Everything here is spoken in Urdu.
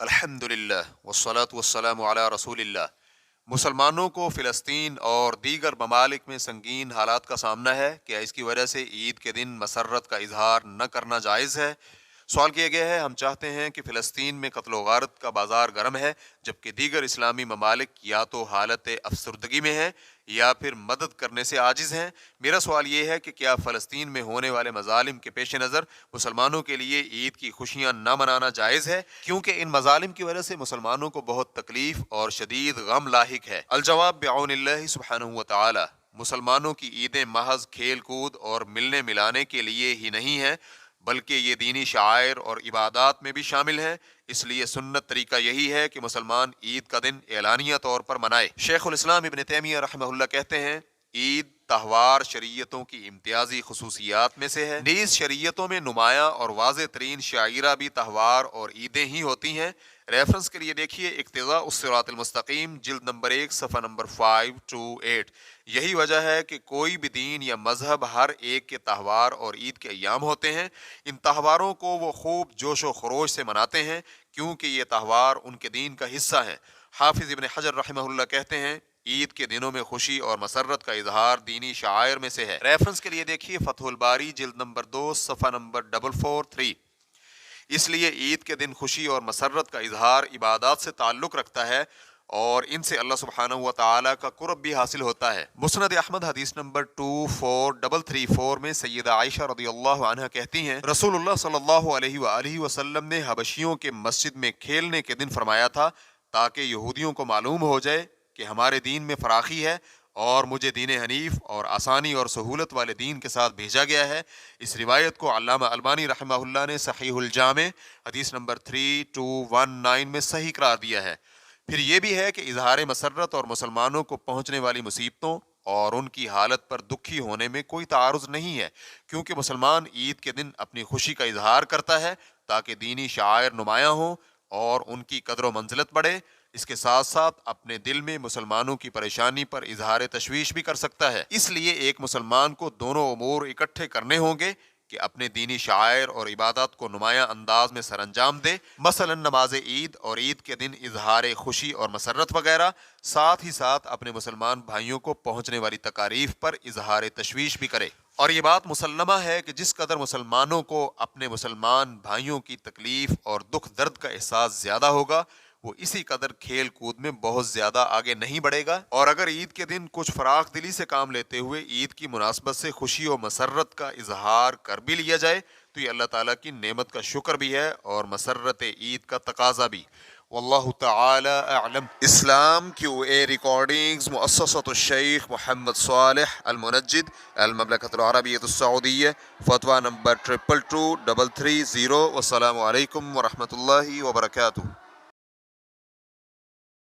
الحمدللہ والصلاة والسلام علی رسول اللہ۔ مسلمانوں کو فلسطین اور دیگر ممالک میں سنگین حالات کا سامنا ہے۔ کیا اس کی وجہ سے عید کے دن مسرت کا اظہار نہ کرنا جائز ہے؟ سوال کیا گیا ہے۔ ہم چاہتے ہیں کہ فلسطین میں قتل و غارت کا بازار گرم ہے، جبکہ دیگر اسلامی ممالک یا تو حالت افسردگی میں ہیں یا پھر مدد کرنے سے عاجز ہیں۔ میرا سوال یہ ہے کہ کیا فلسطین میں ہونے والے مظالم کے پیش نظر مسلمانوں کے لیے عید کی خوشیاں نہ منانا جائز ہے، کیونکہ ان مظالم کی وجہ سے مسلمانوں کو بہت تکلیف اور شدید غم لاحق ہے؟ الجواب بعون اللہ سبحانہ و تعالی۔ مسلمانوں کی عیدیں محض کھیل کود اور ملنے ملانے کے لیے ہی نہیں ہیں، بلکہ یہ دینی شعائر اور عبادات میں بھی شامل ہیں۔ اس لیے سنت طریقہ یہی ہے کہ مسلمان عید کا دن اعلانیہ طور پر منائے۔ شیخ الاسلام ابن تیمیہ رحمہ اللہ کہتے ہیں، عید تہوار شریعتوں کی امتیازی خصوصیات میں سے ہے، نیز شریعتوں میں نمایاں اور واضح ترین شاعرہ بھی تہوار اور عیدیں ہی ہوتی ہیں۔ ریفرنس کے لیے دیکھیے اقتضاء الصراط المستقیم، جلد نمبر 1 صفحہ نمبر 528۔ یہی وجہ ہے کہ کوئی بھی دین یا مذہب ہر ایک کے تہوار اور عید کے ایام ہوتے ہیں۔ ان تہواروں کو وہ خوب جوش و خروش سے مناتے ہیں، کیونکہ یہ تہوار ان کے دین کا حصہ ہیں۔ حافظ ابن حجر رحمہ اللہ کہتے ہیں، عید کے دنوں میں خوشی اور مسرت کا اظہار دینی شعائر میں سے ہے۔ ریفرنس کے لیے دیکھیے فتح الباری، جلد نمبر 2 صفحہ نمبر 443۔ اس لیے عید کے دن خوشی اور مسرت کا اظہار عبادات سے تعلق رکھتا ہے اور ان سے اللہ سبحانہ و تعالیٰ کا قرب بھی حاصل ہوتا ہے۔ مسند احمد حدیث نمبر 24334 میں سیدہ عائشہ رضی اللہ عنہ کہتی ہیں، رسول اللہ صلی اللہ علیہ وآلہ وسلم نے حبشیوں کے مسجد میں کھیلنے کے دن فرمایا تھا، تاکہ یہودیوں کو معلوم ہو جائے کہ ہمارے دین میں فراخی ہے اور مجھے دین حنیف اور آسانی اور سہولت والے دین کے ساتھ بھیجا گیا ہے۔ اس روایت کو علامہ البانی رحمہ اللہ نے صحیح الجامع حدیث نمبر 3219 میں صحیح قرار دیا ہے۔ پھر یہ بھی ہے کہ اظہار مسرت اور مسلمانوں کو پہنچنے والی مصیبتوں اور ان کی حالت پر دکھی ہونے میں کوئی تعارض نہیں ہے، کیونکہ مسلمان عید کے دن اپنی خوشی کا اظہار کرتا ہے تاکہ دینی شعائر نمایاں ہوں اور ان کی قدر و منزلت بڑھے۔ اس کے ساتھ ساتھ اپنے دل میں مسلمانوں کی پریشانی پر اظہار تشویش بھی کر سکتا ہے۔ اس لیے ایک مسلمان کو دونوں امور اکٹھے کرنے ہوں گے کہ اپنے دینی شعائر اور عبادات کو نمایاں انداز میں سر انجام دے، مثلا نماز عید اور عید کے دن اظہار خوشی اور مسرت وغیرہ، ساتھ ہی ساتھ اپنے مسلمان بھائیوں کو پہنچنے والی تکالیف پر اظہار تشویش بھی کرے۔ اور یہ بات مسلمہ ہے کہ جس قدر مسلمانوں کو اپنے مسلمان بھائیوں کی تکلیف اور دکھ درد کا احساس زیادہ ہوگا، وہ اسی قدر کھیل کود میں بہت زیادہ آگے نہیں بڑھے گا۔ اور اگر عید کے دن کچھ فراخ دلی سے کام لیتے ہوئے عید کی مناسبت سے خوشی و مسرت کا اظہار کر بھی لیا جائے تو یہ اللہ تعالیٰ کی نعمت کا شکر بھی ہے اور مسرت عید کا تقاضا بھی۔ واللہ تعالی اعلم۔ اسلام کیو اے ریکارڈنگز، مؤسسۃ الشیخ محمد صالح المنجد، المملکۃ العربیۃ السعودیہ، فتویٰ نمبر 222330۔ والسلام علیکم ورحمۃ اللہ وبرکاتہ۔